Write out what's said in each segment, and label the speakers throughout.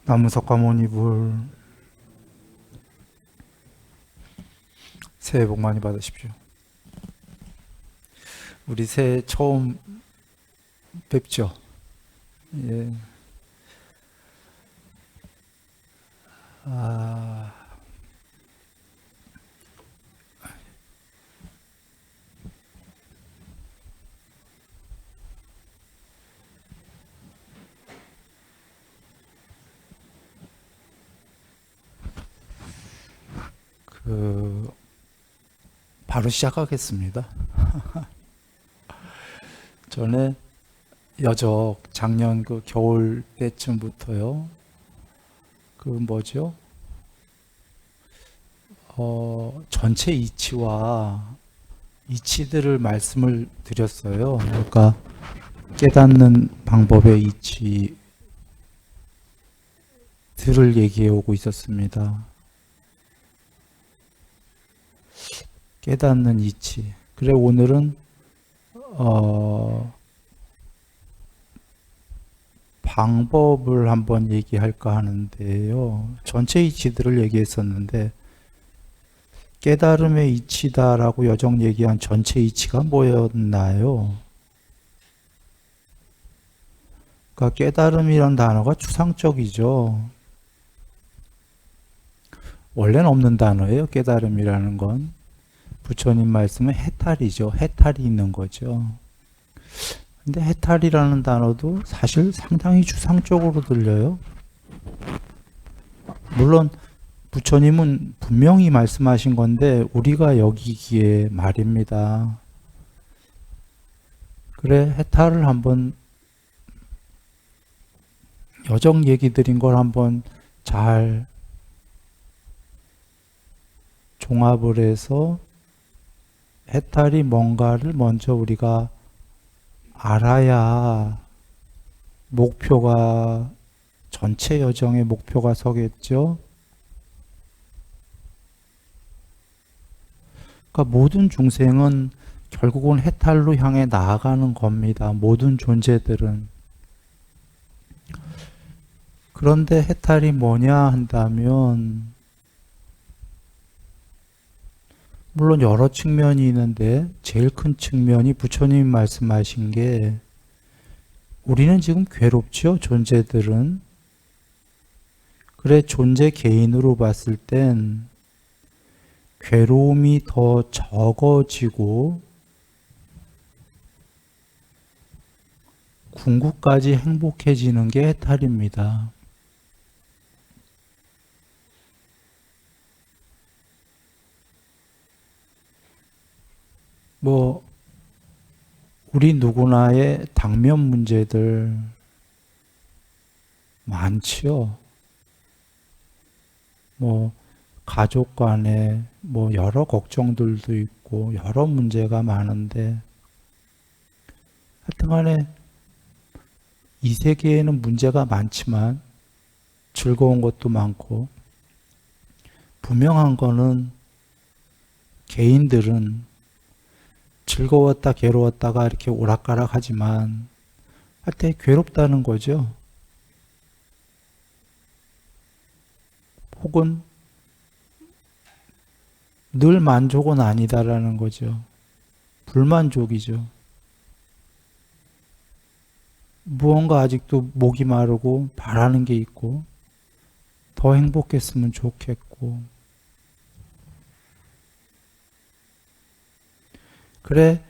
Speaker 1: 나무석가모니불 새해 복 많이 받으십시오. 우리 새해 처음 뵙죠. 예. 아, 그 바로 시작하겠습니다. 전에 여적 작년 그 겨울 때쯤부터요. 그 뭐죠? 전체 이치와 이치들을 말씀을 드렸어요. 그러니까 깨닫는 방법의 이치들을 얘기해 오고 있었습니다. 깨닫는 이치. 그래 오늘은 방법을 한번 얘기할까 하는데요. 전체 이치들을 얘기했었는데 깨달음의 이치다라고 여정 얘기한 전체 이치가 뭐였나요? 그러니까 깨달음이란 단어가 추상적이죠. 원래는 없는 단어예요. 깨달음이라는 건. 부처님 말씀은 해탈이죠. 해탈이 있는 거죠. 근데 해탈이라는 단어도 사실 상당히 추상적으로 들려요. 물론 부처님은 분명히 말씀하신 건데 우리가 여기기에 말입니다. 그래, 해탈을 한번 여정 얘기 드린 걸 한번 잘 종합을 해서 해탈이 뭔가를 먼저 우리가 알아야 목표가 전체 여정의 목표가 서겠죠. 그러니까 모든 중생은 결국은 해탈로 향해 나아가는 겁니다. 모든 존재들은. 그런데 해탈이 뭐냐 한다면 물론 여러 측면이 있는데 제일 큰 측면이 부처님이 말씀하신 게 우리는 지금 괴롭죠. 존재들은. 그래 존재 개인으로 봤을 땐 괴로움이 더 적어지고 궁극까지 행복해지는 게 해탈입니다. 뭐 우리 누구나의 당면 문제들 많지요. 뭐 가족 간에 뭐 여러 걱정들도 있고 여러 문제가 많은데 하여튼 간에 이 세계에는 문제가 많지만 즐거운 것도 많고 분명한 거는 개인들은 즐거웠다 괴로웠다가 이렇게 오락가락 하지만 할 때 괴롭다는 거죠. 혹은 늘 만족은 아니다라는 거죠. 불만족이죠. 무언가 아직도 목이 마르고 바라는 게 있고 더 행복했으면 좋겠고 그래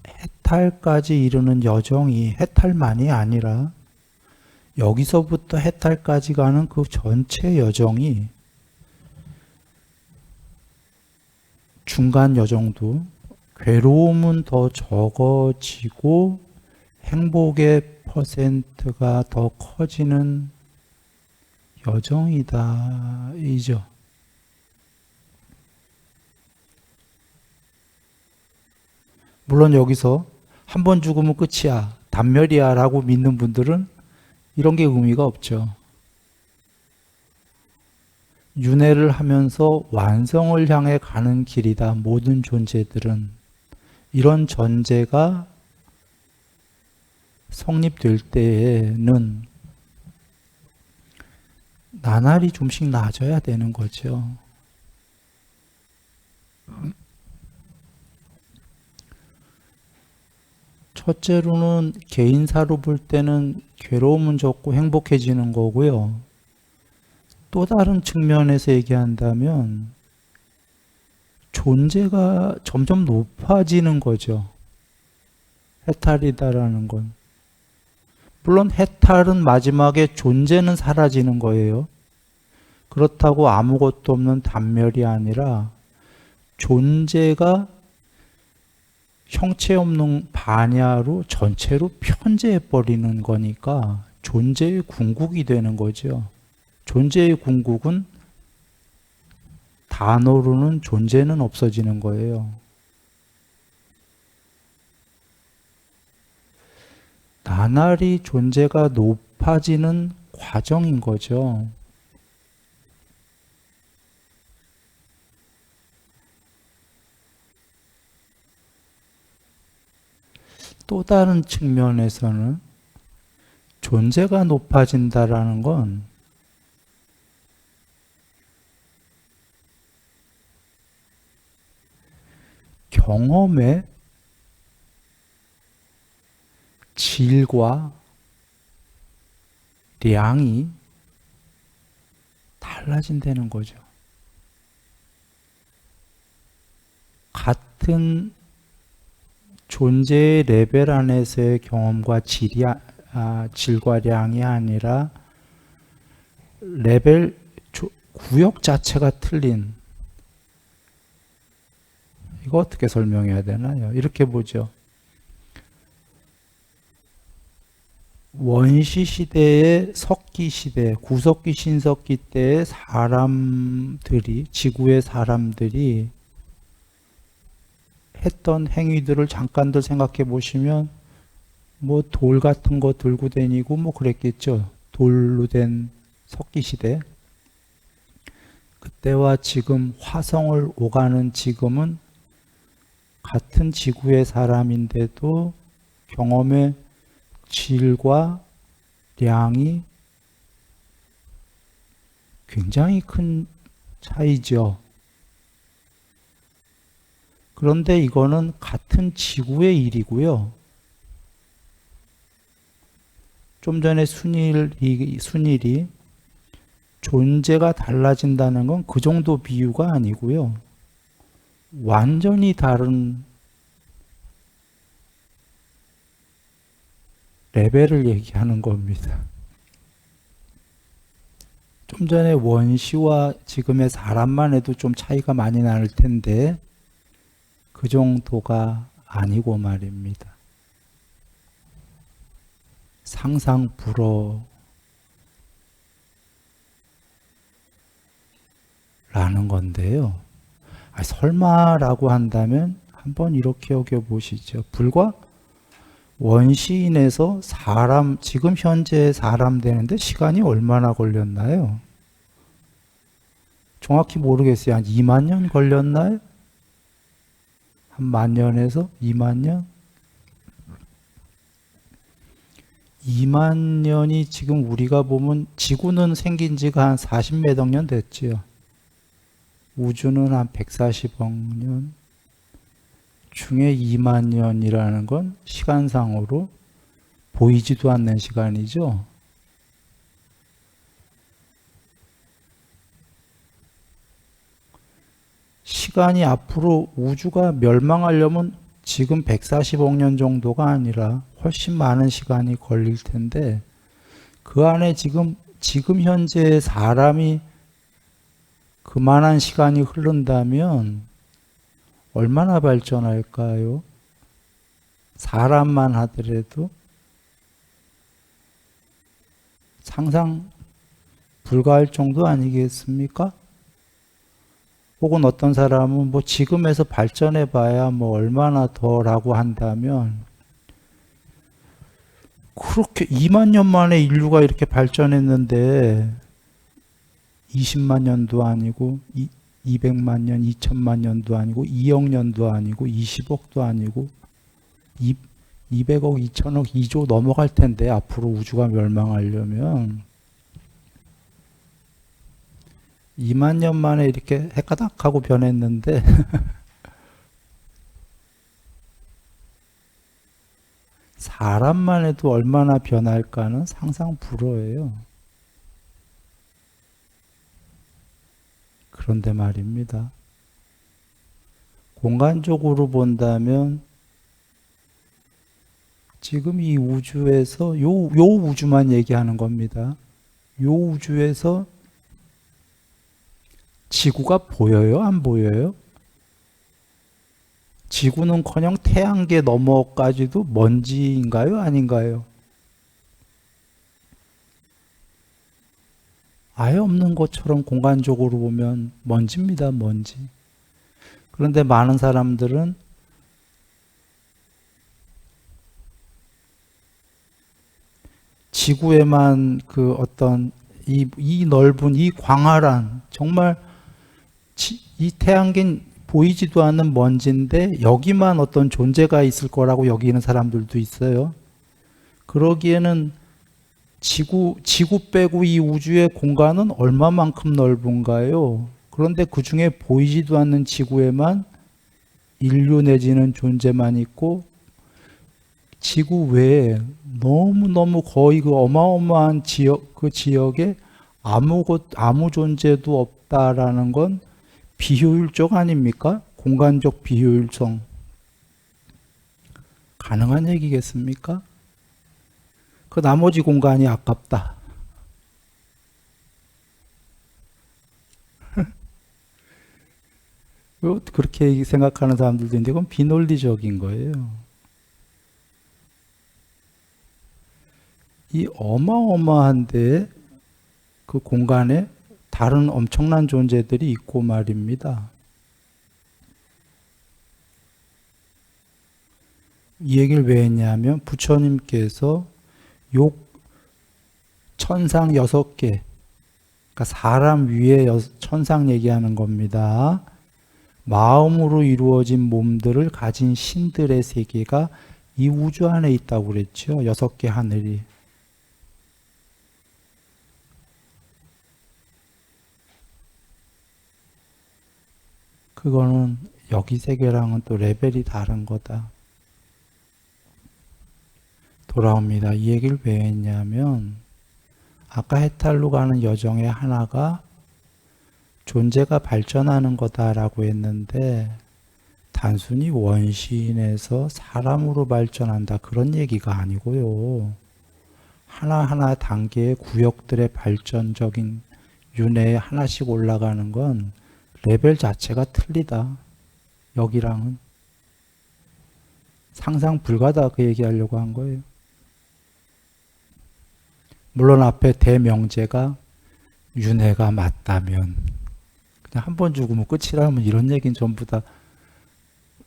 Speaker 1: 해탈까지 이르는 여정이 해탈만이 아니라 여기서부터 해탈까지 가는 그 전체 여정이 중간 여정도 괴로움은 더 적어지고 행복의 퍼센트가 더 커지는 여정이다 이죠. 물론 여기서 한 번 죽으면 끝이야 단멸이야 라고 믿는 분들은 이런 게 의미가 없죠. 윤회를 하면서 완성을 향해 가는 길이다. 모든 존재들은. 이런 전제가 성립될 때에는 나날이 좀씩 나아져야 되는 거죠. 첫째로는 개인사로 볼 때는 괴로움은 적고 행복해지는 거고요. 또 다른 측면에서 얘기한다면 존재가 점점 높아지는 거죠. 해탈이다라는 건. 물론 해탈은 마지막에 존재는 사라지는 거예요. 그렇다고 아무것도 없는 단멸이 아니라 존재가 형체 없는 반야로 전체로 편재해 버리는 거니까 존재의 궁극이 되는 거죠. 존재의 궁극은 단어로는 존재는 없어지는 거예요. 나날이 존재가 높아지는 과정인 거죠. 또 다른 측면에서는 존재가 높아진다라는 건 경험의 질과 량이 달라진다는 거죠. 같은 존재의 레벨 안에서의 경험과 질과 량이 아니라 레벨 구역 자체가 틀린, 이거 어떻게 설명해야 되나요? 이렇게 보죠. 원시 시대의 석기 시대, 구석기 신석기 때의 사람들이, 지구의 사람들이 했던 행위들을 잠깐들 생각해 보시면 뭐 돌 같은 거 들고 다니고 뭐 그랬겠죠. 돌로 된 석기 시대. 그때와 지금 화성을 오가는 지금은 같은 지구의 사람인데도 경험의 질과 량이 굉장히 큰 차이죠. 그런데 이거는 같은 지구의 일이고요. 좀 전에 순일이 존재가 달라진다는 건 그 정도 비유가 아니고요. 완전히 다른 레벨을 얘기하는 겁니다. 좀 전에 원시와 지금의 사람만 해도 좀 차이가 많이 날 텐데 그 정도가 아니고 말입니다. 상상 불허라는 건데요. 설마라고 한다면 한번 이렇게 여겨보시죠. 불과 원시인에서 사람, 지금 현재 사람 되는데 시간이 얼마나 걸렸나요? 정확히 모르겠어요. 한 2만 년 걸렸나요? 한 10,000년에서 2만 년? 2만 년이 지금 우리가 보면 지구는 생긴 지가 한 40몇 억 년 됐지요. 우주는 한 140억 년 중에 2만 년이라는 건 시간상으로 보이지도 않는 시간이죠. 시간이 앞으로 우주가 멸망하려면 지금 140억 년 정도가 아니라 훨씬 많은 시간이 걸릴 텐데 그 안에 지금 현재 사람이 그만한 시간이 흐른다면 얼마나 발전할까요? 사람만 하더라도 상상 불가할 정도 아니겠습니까? 혹은 어떤 사람은 뭐 지금에서 발전해 봐야 뭐 얼마나 더라고 한다면 그렇게 2만 년 만에 인류가 이렇게 발전했는데 20만 년도 아니고 200만 년, 2000만 년도 아니고 2억 년도 아니고 20억도 아니고 200억, 2000억, 2조 넘어갈 텐데 앞으로 우주가 멸망하려면 2만 년 만에 이렇게 해가닥 하고 변했는데 사람만 해도 얼마나 변할까는 상상 불허예요. 그런데 말입니다. 공간적으로 본다면 지금 이 우주에서 요 우주만 얘기하는 겁니다. 요 우주에서 지구가 보여요? 안 보여요? 지구는커녕 태양계 너머까지도 먼지인가요? 아닌가요? 아예 없는 것처럼 공간적으로 보면 먼지입니다, 먼지. 그런데 많은 사람들은 지구에만 그 어떤 이 넓은 이 광활한 정말 이 태양계는 보이지도 않는 먼지인데 여기만 어떤 존재가 있을 거라고 여기는 사람들도 있어요. 그러기에는 지구 빼고 이 우주의 공간은 얼마만큼 넓은가요? 그런데 그 중에 보이지도 않는 지구에만 인류 내지는 존재만 있고 지구 외에 너무너무 거의 그 어마어마한 그 지역에 아무 존재도 없다라는 건 비효율적 아닙니까? 공간적 비효율성. 가능한 얘기겠습니까? 그 나머지 공간이 아깝다. 그렇게 생각하는 사람들도 있는데 그건 비논리적인 거예요. 이 어마어마한데 그 공간에 다른 엄청난 존재들이 있고 말입니다. 이 얘기를 왜 했냐면 부처님께서 천상 6개, 그러니까 사람 위에 천상 얘기하는 겁니다. 마음으로 이루어진 몸들을 가진 신들의 세계가 이 우주 안에 있다고 그랬죠. 6개 하늘이. 그거는 여기 세계랑은 또 레벨이 다른 거다. 돌아옵니다. 이 얘기를 왜 했냐면 아까 해탈로 가는 여정의 하나가 존재가 발전하는 거다라고 했는데 단순히 원시인에서 사람으로 발전한다 그런 얘기가 아니고요. 하나하나 단계의 구역들의 발전적인 윤회에 하나씩 올라가는 건 레벨 자체가 틀리다. 여기랑은. 상상 불가다 그 얘기하려고 한 거예요. 물론 앞에 대명제가 윤회가 맞다면 그냥 한 번 죽으면 끝이라면 이런 얘기는 전부 다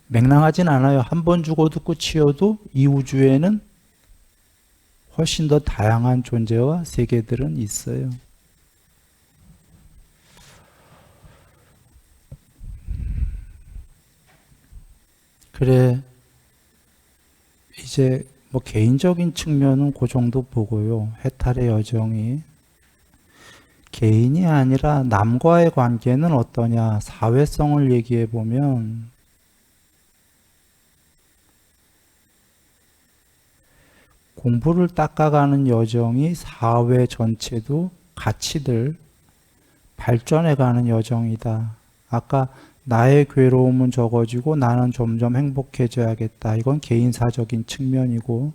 Speaker 1: 맹랑하진 않아요. 한 번 죽어도 끝이어도 이 우주에는 훨씬 더 다양한 존재와 세계들은 있어요. 그래 이제 뭐 개인적인 측면은 그 정도 보고요. 해탈의 여정이 개인이 아니라 남과의 관계는 어떠냐, 사회성을 얘기해 보면 공부를 닦아가는 여정이 사회 전체도 가치들 발전해가는 여정이다. 아까 나의 괴로움은 적어지고 나는 점점 행복해져야겠다. 이건 개인사적인 측면이고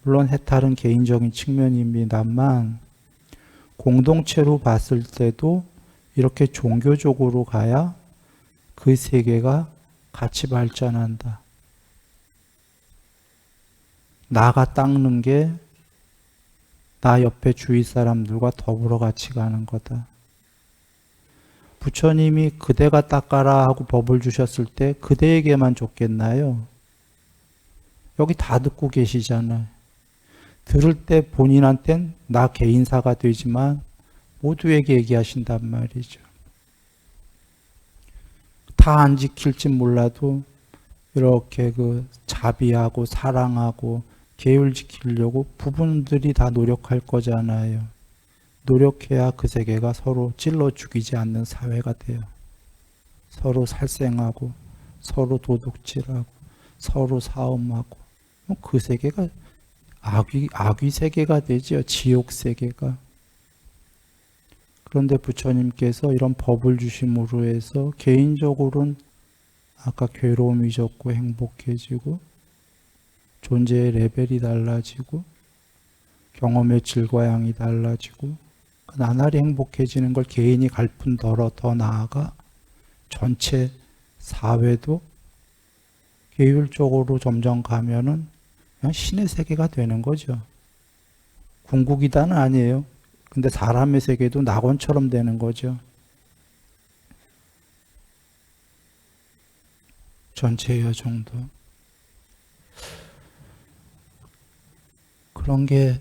Speaker 1: 물론 해탈은 개인적인 측면입니다만 공동체로 봤을 때도 이렇게 종교적으로 가야 그 세계가 같이 발전한다. 나가 닦는 게 나 옆에 주위 사람들과 더불어 같이 가는 거다. 부처님이 그대가 닦아라 하고 법을 주셨을 때 그대에게만 줬겠나요? 여기 다 듣고 계시잖아요. 들을 때 본인한텐 나 개인사가 되지만 모두에게 얘기하신단 말이죠. 다 안 지킬진 몰라도 이렇게 그 자비하고 사랑하고 계율 지키려고 부분들이 다 노력할 거잖아요. 노력해야 그 세계가 서로 찔러 죽이지 않는 사회가 돼요. 서로 살생하고 서로 도둑질하고 서로 싸움하고 그 세계가 악귀 세계가 되죠. 지옥 세계가. 그런데 부처님께서 이런 법을 주심으로 해서 개인적으로는 아까 괴로움이 적고 행복해지고 존재의 레벨이 달라지고 경험의 질과 양이 달라지고 나날이 행복해지는 걸 개인이 갈 뿐더러 더 나아가 전체 사회도 계율적으로 점점 가면은 그냥 신의 세계가 되는 거죠. 궁극이다는 아니에요. 근데 사람의 세계도 낙원처럼 되는 거죠. 전체 여정도. 그런 게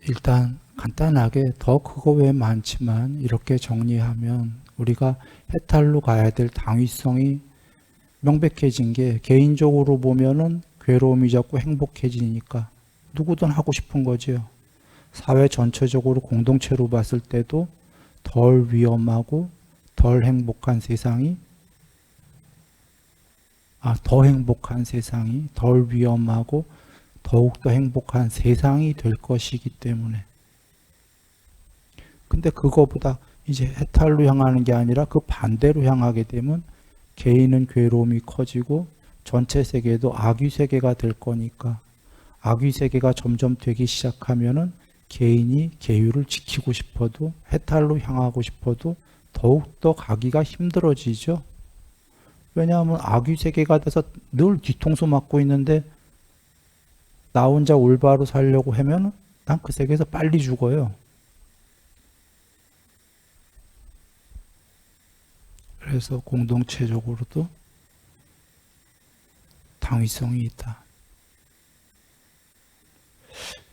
Speaker 1: 일단 간단하게 더 그거 외에 많지만 이렇게 정리하면 우리가 해탈로 가야 될 당위성이 명백해진 게 개인적으로 보면은 괴로움이 적고 행복해지니까 누구든 하고 싶은 거지요. 사회 전체적으로 공동체로 봤을 때도 덜 위험하고 덜 행복한 세상이 더 행복한 세상이 덜 위험하고 더욱더 행복한 세상이 될 것이기 때문에. 근데 그거보다 이제 해탈로 향하는 게 아니라 그 반대로 향하게 되면 개인은 괴로움이 커지고 전체 세계도 악의 세계가 될 거니까 악의 세계가 점점 되기 시작하면은 개인이 계율을 지키고 싶어도 해탈로 향하고 싶어도 더욱더 가기가 힘들어지죠. 왜냐하면 악의 세계가 돼서 늘 뒤통수 맞고 있는데 나 혼자 올바로 살려고 하면 난 그 세계에서 빨리 죽어요. 그래서 공동체적으로도 당위성이 있다.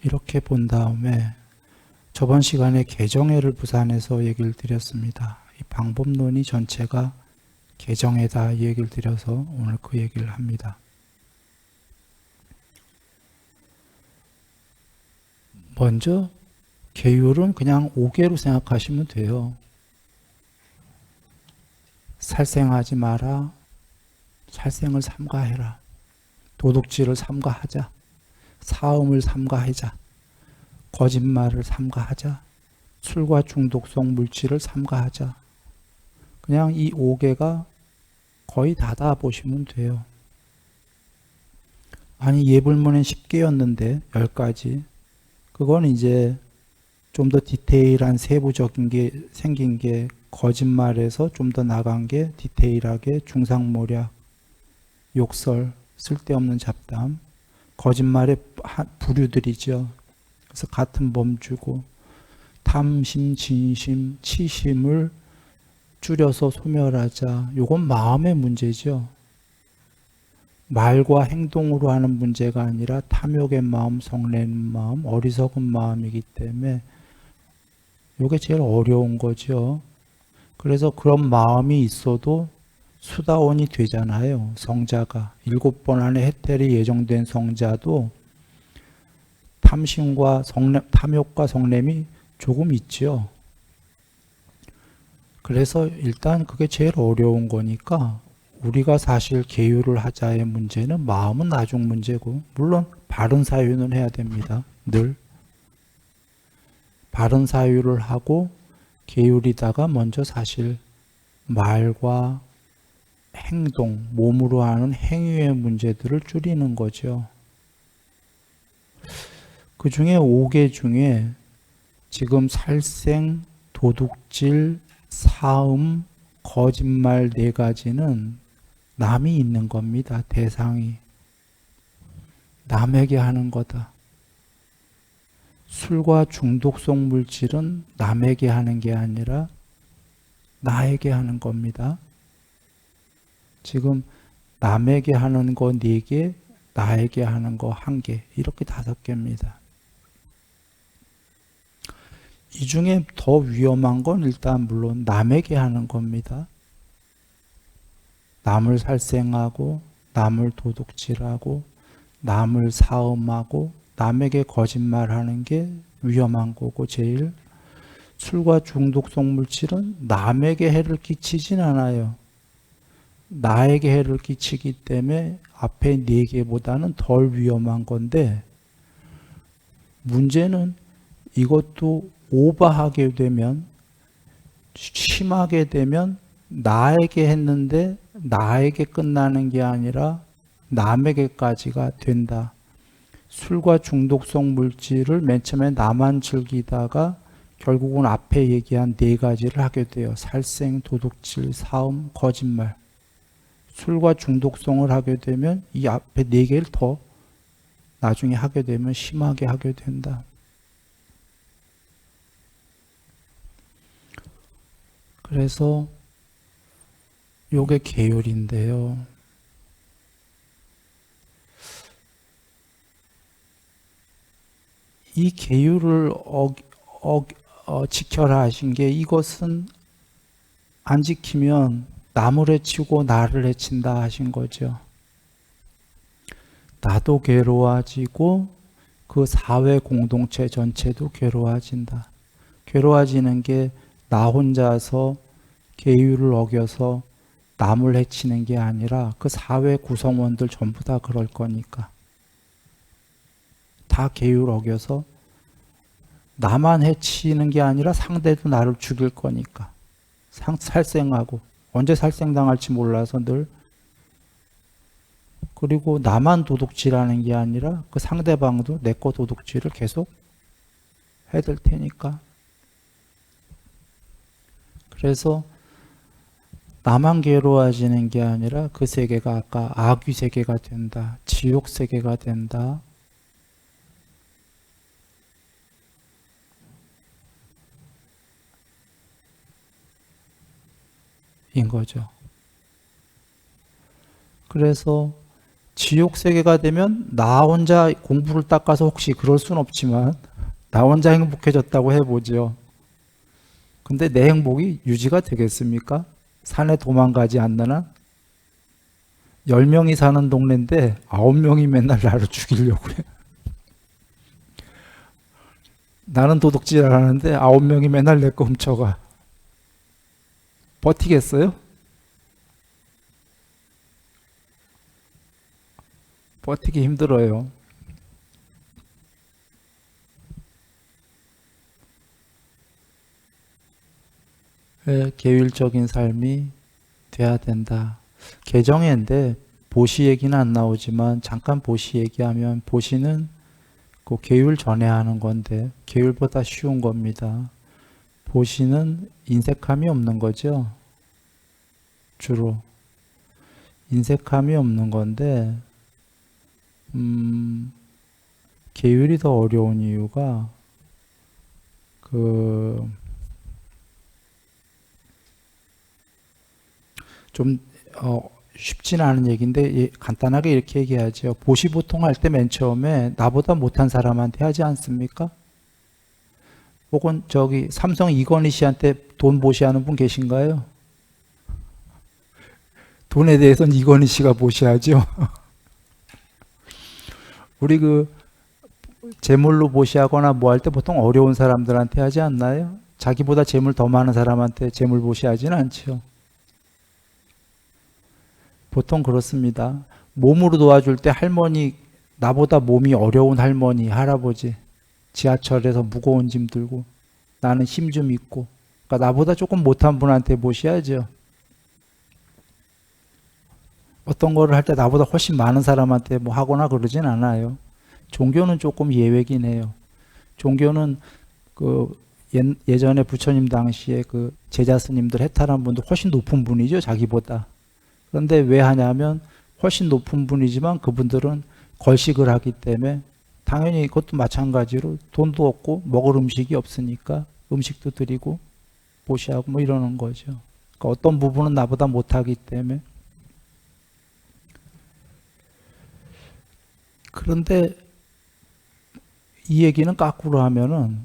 Speaker 1: 이렇게 본 다음에 저번 시간에 개정회를 부산에서 얘기를 드렸습니다. 이 방법론이 전체가 개정회다 얘기를 드려서 오늘 그 얘기를 합니다. 먼저 계율은 그냥 5개로 생각하시면 돼요. 살생하지 마라. 살생을 삼가해라. 도둑질을 삼가하자. 사음을 삼가하자. 거짓말을 삼가하자. 술과 중독성 물질을 삼가하자. 그냥 이 5개가 거의 다다 보시면 돼요. 아니 예불문엔 10개였는데 10가지. 그건 이제 좀 더 디테일한 세부적인 게 생긴 게 거짓말에서 좀 더 나간 게 디테일하게 중상모략, 욕설, 쓸데없는 잡담, 거짓말의 부류들이죠. 그래서 같은 범주고 탐심, 진심, 치심을 줄여서 소멸하자. 요건 마음의 문제죠. 말과 행동으로 하는 문제가 아니라 탐욕의 마음, 성내는 마음, 어리석은 마음이기 때문에 요게 제일 어려운 거죠. 그래서 그런 마음이 있어도 수다원이 되잖아요. 성자가 7번 안에 해탈이 예정된 성자도 탐심과 탐욕과 성냄이 조금 있죠. 그래서 일단 그게 제일 어려운 거니까 우리가 사실 계율을 하자의 문제는 마음은 나중 문제고, 물론 바른 사유는 해야 됩니다. 늘 바른 사유를 하고 계율이다가 먼저 사실 말과 행동, 몸으로 하는 행위의 문제들을 줄이는 거죠. 그 중에 5개 중에 지금 살생, 도둑질, 사음, 거짓말 4가지는 남이 있는 겁니다. 대상이. 남에게 하는 거다. 술과 중독성 물질은 남에게 하는 게 아니라 나에게 하는 겁니다. 지금 남에게 하는 거 4개, 나에게 하는 거 1개, 이렇게 5개입니다. 이 중에 더 위험한 건 일단 물론 남에게 하는 겁니다. 남을 살생하고, 남을 도둑질하고, 남을 사음하고, 남에게 거짓말하는 게 위험한 거고 제일. 술과 중독성 물질은 남에게 해를 끼치진 않아요. 나에게 해를 끼치기 때문에 앞에 네 개보다는 덜 위험한 건데, 문제는 이것도 오버하게 되면, 심하게 되면 나에게 했는데 나에게 끝나는 게 아니라 남에게까지가 된다. 술과 중독성 물질을 맨 처음에 나만 즐기다가 결국은 앞에 얘기한 네 가지를 하게 돼요. 살생, 도둑질, 사음, 거짓말. 술과 중독성을 하게 되면 이 앞에 네 개를 더 나중에 하게 되면 심하게 하게 된다. 그래서 요게 계율인데요. 이 계율을 지켜라 하신 게, 이것은 안 지키면 남을 해치고 나를 해친다 하신 거죠. 나도 괴로워지고 그 사회 공동체 전체도 괴로워진다. 괴로워지는 게 나 혼자서 계율을 어겨서 남을 해치는 게 아니라 그 사회 구성원들 전부 다 그럴 거니까. 다 계율 어겨서 나만 해치는 게 아니라 상대도 나를 죽일 거니까. 살생하고 언제 살생당할지 몰라서 늘. 그리고 나만 도둑질하는 게 아니라 그 상대방도 내 거 도둑질을 계속 해댈 테니까. 그래서 나만 괴로워지는 게 아니라 그 세계가 아까 악귀 세계가 된다. 지옥 세계가 된다. 인 거죠. 그래서 지옥 세계가 되면 나 혼자 공부를 닦아서, 혹시 그럴 순 없지만 나 혼자 행복해졌다고 해보죠. 근데 내 행복이 유지가 되겠습니까? 산에 도망가지 않는 한? 10명이 사는 동네인데 9명이 맨날 나를 죽이려고 해. 나는 도둑질 안 하는데 9명이 맨날 내 거 훔쳐가. 버티겠어요? 버티기 힘들어요. 계율적인 삶이 돼야 된다. 개정회인데 보시 얘기는 안 나오지만 잠깐 보시 얘기하면, 보시는 그 계율 전에 하는 건데 계율보다 쉬운 겁니다. 보시는 인색함이 없는 거죠. 주로 인색함이 없는 건데, 계율이 더 어려운 이유가 좀 쉽지는 않은 얘기인데 간단하게 이렇게 얘기하죠. 보시 보통 할 때 맨 처음에 나보다 못한 사람한테 하지 않습니까? 혹은 저기 삼성 이건희 씨한테 돈 보시하는 분 계신가요? 돈에 대해서는 이건희 씨가 보시하죠. 우리 재물로 보시하거나 뭐 할 때 보통 어려운 사람들한테 하지 않나요? 자기보다 재물 더 많은 사람한테 재물 보시하지는 않죠. 보통 그렇습니다. 몸으로 도와줄 때 할머니, 나보다 몸이 어려운 할머니, 할아버지, 지하철에서 무거운 짐 들고 나는 힘 좀 있고, 그러니까 나보다 조금 못한 분한테 보셔야죠. 어떤 거를 할 때 나보다 훨씬 많은 사람한테 뭐 하거나 그러진 않아요. 종교는 조금 예외긴 해요. 종교는 예전에 부처님 당시에 제자 스님들 해탈한 분도 훨씬 높은 분이죠, 자기보다. 그런데 왜 하냐면 훨씬 높은 분이지만 그분들은 걸식을 하기 때문에 당연히 그것도 마찬가지로 돈도 없고 먹을 음식이 없으니까 음식도 드리고 보시하고 뭐 이러는 거죠. 그러니까 어떤 부분은 나보다 못하기 때문에. 그런데 이 얘기는 거꾸로 하면은,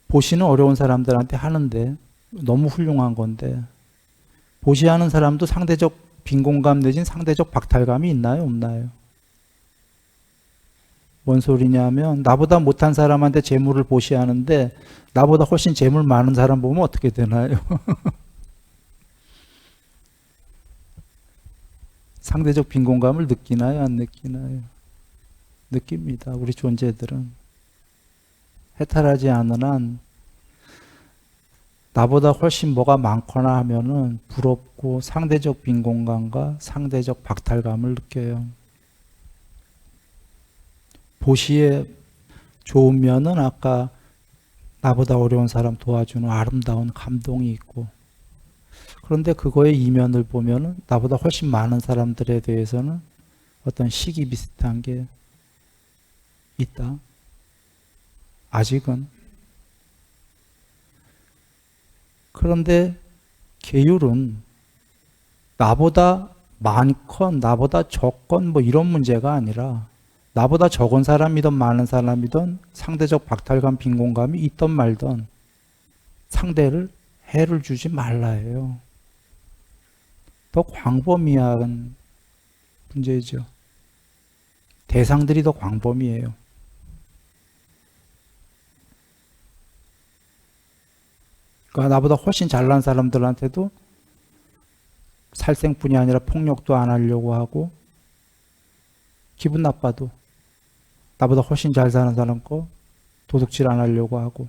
Speaker 1: 보시는 어려운 사람들한테 하는데 너무 훌륭한 건데, 보시하는 사람도 상대적 빈곤감 내진 상대적 박탈감이 있나요? 없나요? 뭔 소리냐면 나보다 못한 사람한테 재물을 보시하는데 나보다 훨씬 재물 많은 사람 보면 어떻게 되나요? 상대적 빈곤감을 느끼나요? 안 느끼나요? 느낍니다. 우리 존재들은. 해탈하지 않은 한 나보다 훨씬 뭐가 많거나 하면은 부럽고 상대적 빈곤감과 상대적 박탈감을 느껴요. 보시에 좋은 면은 아까 나보다 어려운 사람 도와주는 아름다운 감동이 있고, 그런데 그거의 이면을 보면은 나보다 훨씬 많은 사람들에 대해서는 어떤 시기 비슷한 게 있다. 아직은. 그런데 계율은 나보다 많건 나보다 적건 뭐 이런 문제가 아니라 나보다 적은 사람이든 많은 사람이든 상대적 박탈감, 빈곤감이 있던 말든 상대를 해를 주지 말라예요. 더 광범위한 문제죠. 대상들이 더 광범위해요. 그러니까 나보다 훨씬 잘난 사람들한테도 살생뿐이 아니라 폭력도 안 하려고 하고, 기분 나빠도 나보다 훨씬 잘 사는 사람 거 도둑질 안 하려고 하고,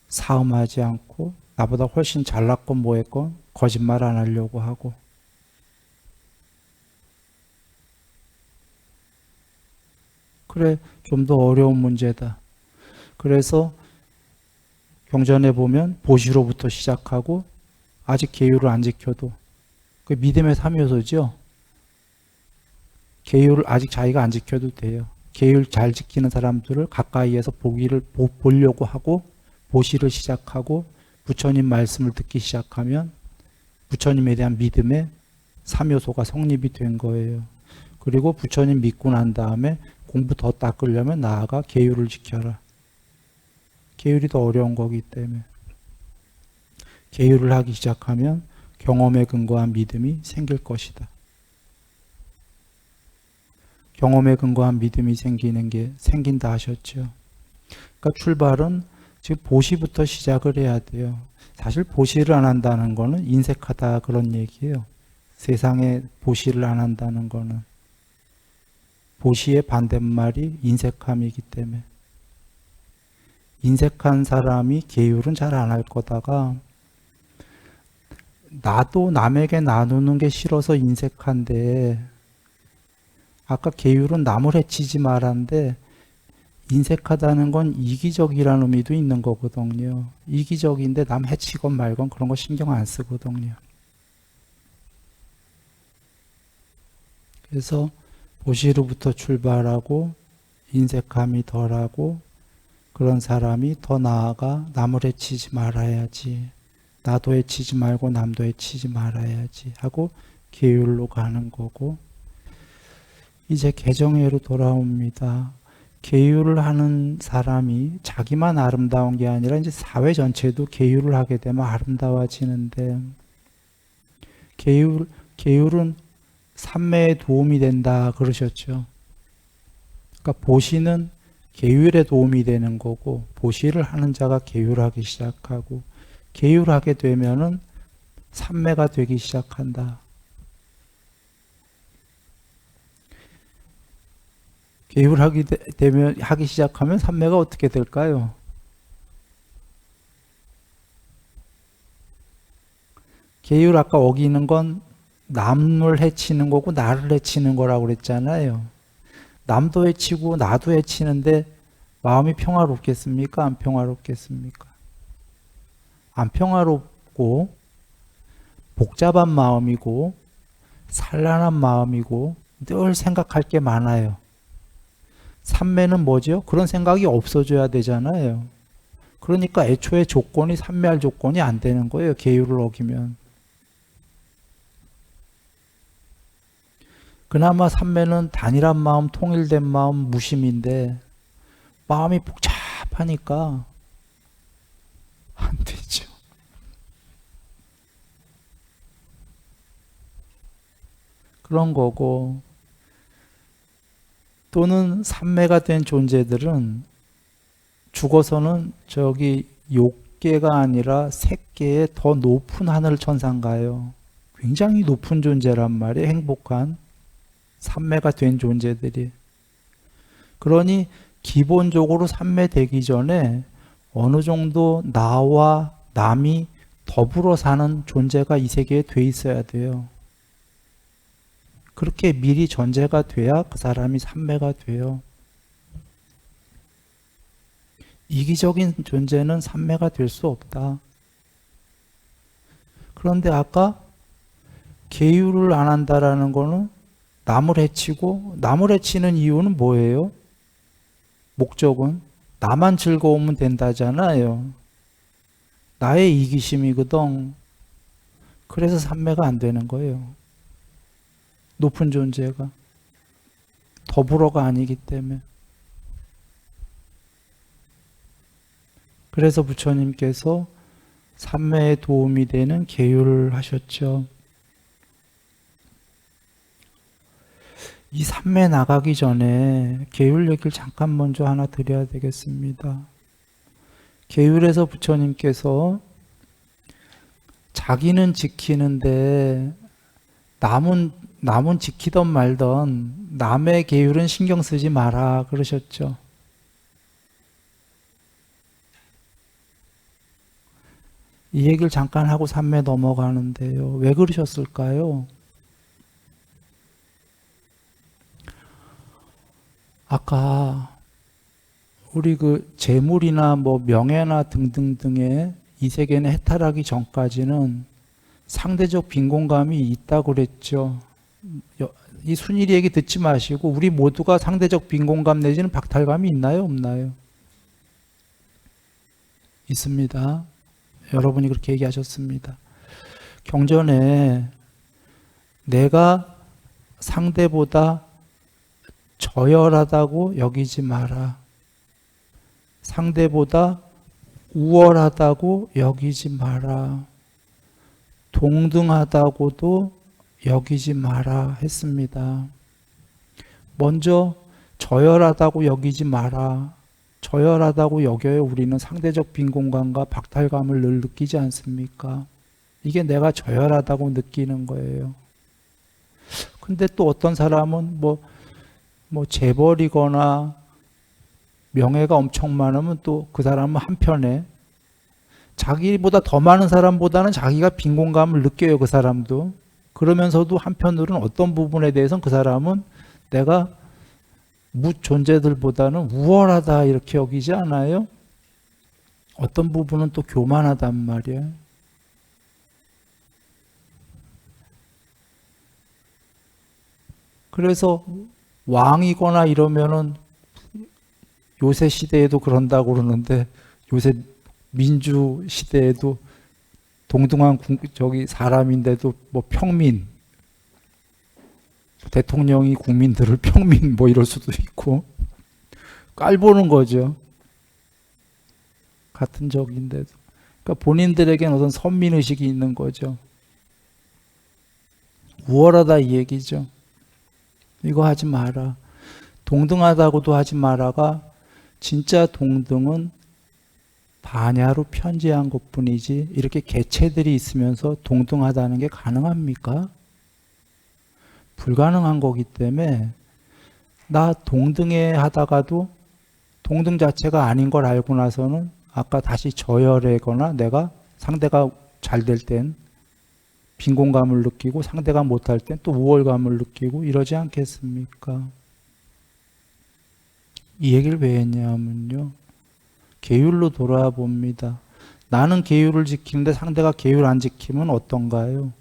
Speaker 1: 사음하지 않고 나보다 훨씬 잘났건 뭐했건 거짓말 안 하려고 하고. 그래, 좀 더 어려운 문제다. 그래서 경전에 보면 보시로부터 시작하고 아직 계율을 안 지켜도 그 믿음의 3요소죠. 계율을 아직 자기가 안 지켜도 돼요. 계율 잘 지키는 사람들을 가까이에서 보려고 하고 보시를 시작하고 부처님 말씀을 듣기 시작하면 부처님에 대한 믿음의 3요소가 성립이 된 거예요. 그리고 부처님 믿고 난 다음에 공부 더 닦으려면 나아가 계율을 지켜라. 계율이 더 어려운 거기 때문에 계율을 하기 시작하면 경험에 근거한 믿음이 생길 것이다. 경험에 근거한 믿음이 생긴다 하셨죠. 그러니까 출발은 지금 보시부터 시작을 해야 돼요. 사실 보시를 안 한다는 거는 인색하다 그런 얘기예요. 세상에 보시를 안 한다는 거는 보시의 반대말이 인색함이기 때문에 인색한 사람이 계율은 잘 안 할 거다가 나도 남에게 나누는 게 싫어서 인색한데 아까 계율은 남을 해치지 말았는데 인색하다는 건 이기적이라는 의미도 있는 거거든요. 이기적인데 남 해치건 말건 그런 거 신경 안 쓰거든요. 그래서 보시로부터 출발하고 인색함이 덜하고 그런 사람이 더 나아가 남을 해치지 말아야지. 나도 해치지 말고 남도 해치지 말아야지 하고 계율로 가는 거고 이제 개정회로 돌아옵니다. 계율을 하는 사람이 자기만 아름다운 게 아니라 이제 사회 전체도 계율을 하게 되면 아름다워지는데 계율은 삼매에 도움이 된다 그러셨죠. 그러니까 보시는 계율에 도움이 되는 거고 보시를 하는 자가 계율하기 시작하고 계율하게 되면은 삼매가 되기 시작한다. 하기 시작하면 삼매가 어떻게 될까요? 계율 아까 어기는 건 남을 해치는 거고 나를 해치는 거라고 그랬잖아요. 남도 해치고 나도 해치는데 마음이 평화롭겠습니까? 안 평화롭겠습니까? 안 평화롭고 복잡한 마음이고 산란한 마음이고 늘 생각할 게 많아요. 삼매는 뭐죠? 그런 생각이 없어져야 되잖아요. 그러니까 애초에 조건이 삼매할 조건이 안 되는 거예요. 계율을 어기면. 그나마 삼매는 단일한 마음, 통일된 마음, 무심인데 마음이 복잡하니까 안 되죠. 그런 거고 또는 삼매가 된 존재들은 죽어서는 저기 욕계가 아니라 색계의 더 높은 하늘 천상 가요. 굉장히 높은 존재란 말이에요. 행복한 삼매가 된 존재들이. 그러니 기본적으로 삼매 되기 전에 어느 정도 나와 남이 더불어 사는 존재가 이 세계에 돼 있어야 돼요. 그렇게 미리 전제가 돼야 그 사람이 삼매가 돼요. 이기적인 존재는 삼매가 될 수 없다. 그런데 아까 계율을 안 한다라는 거는 남을 해치고, 남을 해치는 이유는 뭐예요? 목적은 나만 즐거우면 된다잖아요. 나의 이기심이거든. 그래서 삼매가 안 되는 거예요. 높은 존재가 더불어가 아니기 때문에. 그래서 부처님께서 삼매에 도움이 되는 계율을 하셨죠. 이 삼매 나가기 전에 계율 얘기를 잠깐 먼저 하나 드려야 되겠습니다. 계율에서 부처님께서 자기는 지키는데 남은 지키던 말던 남의 계율은 신경 쓰지 마라 그러셨죠. 이 얘기를 잠깐 하고 삼매 넘어가는데요. 왜 그러셨을까요? 아까 우리 그 재물이나 뭐 명예나 등등등의 이 세계는 해탈하기 전까지는 상대적 빈곤감이 있다고 그랬죠. 이 순일이 얘기 듣지 마시고 우리 모두가 상대적 빈곤감 내지는 박탈감이 있나요? 없나요? 있습니다. 여러분이 그렇게 얘기하셨습니다. 경전에 내가 상대보다 저열하다고 여기지 마라. 상대보다 우월하다고 여기지 마라. 동등하다고도 여기지 마라 했습니다. 먼저 저열하다고 여기지 마라. 저열하다고 여겨요. 우리는 상대적 빈곤감과 박탈감을 늘 느끼지 않습니까? 이게 내가 저열하다고 느끼는 거예요. 근데 또 어떤 사람은 뭐 재벌이거나 명예가 엄청 많으면 또 그 사람은 한편에 자기보다 더 많은 사람보다는 자기가 빈곤감을 느껴요. 그 사람도. 그러면서도 한편으로는 어떤 부분에 대해서는 그 사람은 내가 존재들보다는 우월하다 이렇게 여기지 않아요? 어떤 부분은 또 교만하단 말이에요. 그래서 왕이거나 이러면은 요새 시대에도 그런다고 그러는데 요새 민주 시대에도 동등한 사람인데도 뭐 평민, 대통령이 국민들을 평민 뭐 이럴 수도 있고 깔보는 거죠. 같은 적인데도. 그러니까 본인들에게는 어떤 선민의식이 있는 거죠. 우월하다 이 얘기죠. 이거 하지 마라. 동등하다고도 하지 마라가 진짜 동등은 반야로 편지한 것뿐이지 이렇게 개체들이 있으면서 동등하다는 게 가능합니까? 불가능한 거기 때문에 나 동등해 하다가도 동등 자체가 아닌 걸 알고 나서는 아까 다시 저열하거나 내가 상대가 잘 될 땐 빈곤감을 느끼고 상대가 못할 땐 또 우월감을 느끼고 이러지 않겠습니까? 이 얘기를 왜 했냐면요. 계율로 돌아와 봅니다. 나는 계율을 지키는데 상대가 계율 안 지키면 어떤가요?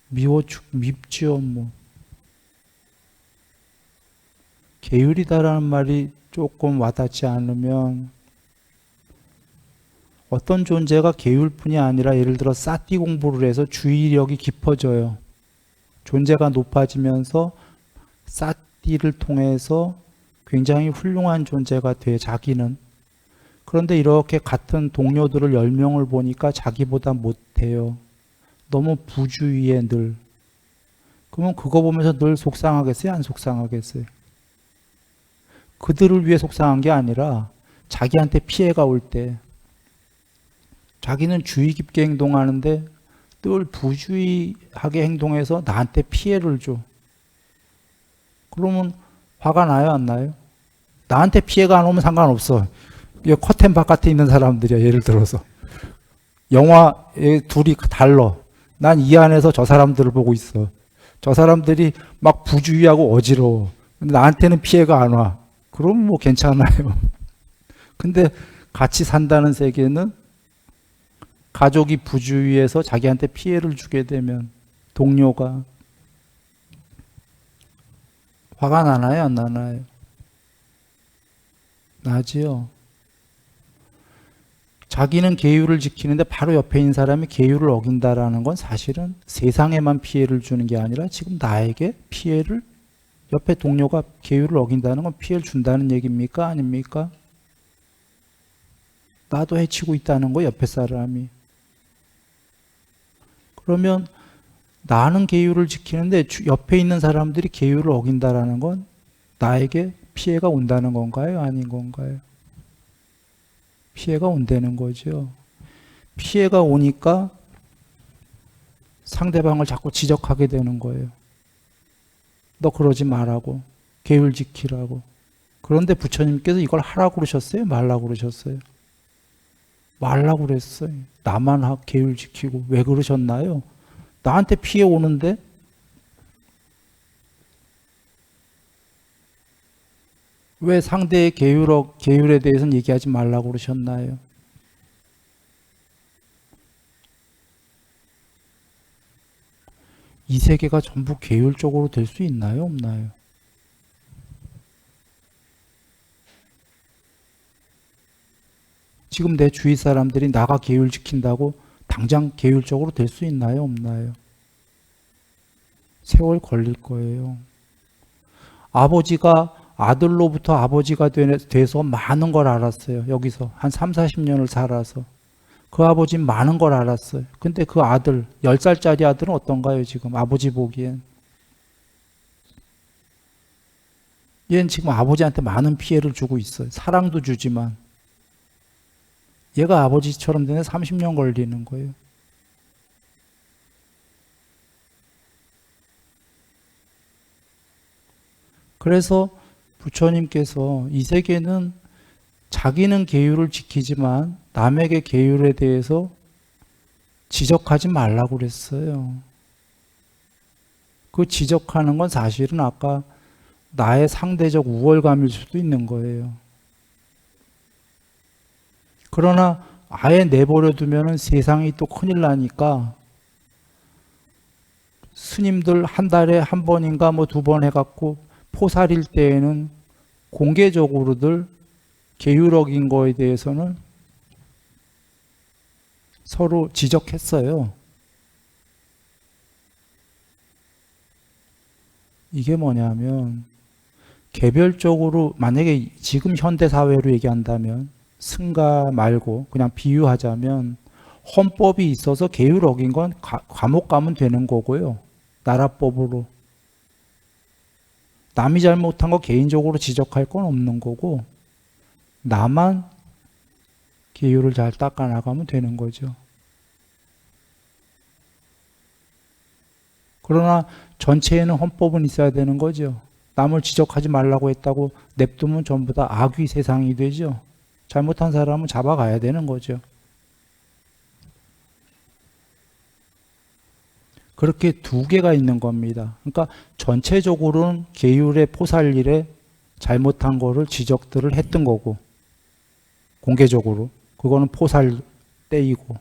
Speaker 1: 밉지요, 뭐. 계율이다라는 말이 조금 와닿지 않으면 어떤 존재가 계율뿐이 아니라 예를 들어 싸띠 공부를 해서 주의력이 깊어져요. 존재가 높아지면서 싸띠를 통해서 굉장히 훌륭한 존재가 돼 자기는. 그런데 이렇게 같은 동료들을 10명을 보니까 자기보다 못해요. 너무 부주의에 늘. 그러면 그거 보면서 늘 속상하겠어요? 안 속상하겠어요? 그들을 위해 속상한 게 아니라 자기한테 피해가 올 때 자기는 주의 깊게 행동하는데 늘 부주의하게 행동해서 나한테 피해를 줘. 그러면 화가 나요, 안 나요? 나한테 피해가 안 오면 상관없어. 이게 커튼 바깥에 있는 사람들이야, 예를 들어서. 영화에 둘이 달러. 난 이 안에서 저 사람들을 보고 있어. 저 사람들이 막 부주의하고 어지러워. 근데 나한테는 피해가 안 와. 그럼 뭐 괜찮아요. 근데 같이 산다는 세계는 가족이 부주의해서 자기한테 피해를 주게 되면 동료가 화가 나나요? 안 나나요? 나지요. 자기는 계율을 지키는데 바로 옆에 있는 사람이 계율을 어긴다라는 건 사실은 세상에만 피해를 주는 게 아니라 지금 나에게 피해를, 옆에 동료가 계율을 어긴다는 건 피해를 준다는 얘기입니까? 아닙니까? 나도 해치고 있다는 거, 옆에 사람이. 그러면 나는 계율을 지키는데 옆에 있는 사람들이 계율을 어긴다라는 건 나에게 피해가 온다는 건가요? 아닌 건가요? 피해가 온다는 거죠. 피해가 오니까 상대방을 자꾸 지적하게 되는 거예요. 너 그러지 말라고, 계율 지키라고. 그런데 부처님께서 이걸 하라고 그러셨어요? 말라고 그러셨어요? 말라고 그랬어요. 나만 계율 지키고. 왜 그러셨나요? 나한테 피해 오는데 왜 상대의 계율에 대해서는 얘기하지 말라고 그러셨나요? 이 세계가 전부 계율적으로 될 수 있나요? 없나요? 지금 내 주위 사람들이 나가 계율 지킨다고 당장 계율적으로 될 수 있나요? 없나요? 세월 걸릴 거예요. 아버지가 아들로부터 아버지가 돼서 많은 걸 알았어요. 여기서 한 3, 40년을 살아서. 그 아버지는 많은 걸 알았어요. 근데 그 아들, 10살짜리 아들은 어떤가요, 지금? 아버지 보기엔. 얘는 지금 아버지한테 많은 피해를 주고 있어요. 사랑도 주지만. 얘가 아버지처럼 되는데 30년 걸리는 거예요. 그래서 부처님께서 이 세계는 자기는 계율을 지키지만 남에게 계율에 대해서 지적하지 말라고 그랬어요. 그 지적하는 건 사실은 아까 나의 상대적 우월감일 수도 있는 거예요. 그러나 아예 내버려 두면 세상이 또 큰일 나니까 스님들 한 달에 한 번인가 뭐 2번 해갖고 포살일 때에는 공개적으로들 계율 어긴 거에 대해서는 서로 지적했어요. 이게 뭐냐면 개별적으로 만약에 지금 현대사회로 얘기한다면 승가 말고 그냥 비유하자면 헌법이 있어서 계율 어긴 건 감옥 가면 되는 거고요. 나라법으로. 남이 잘못한 거 개인적으로 지적할 건 없는 거고 나만 계율을 잘 닦아나가면 되는 거죠. 그러나 전체에는 헌법은 있어야 되는 거죠. 남을 지적하지 말라고 했다고 냅두면 전부 다 악귀 세상이 되죠. 잘못한 사람은 잡아가야 되는 거죠. 그렇게 2개가 있는 겁니다. 그러니까 전체적으로는 계율의 포살일에 잘못한 거를 지적들을 했던 거고 공개적으로 그거는 포살 때이고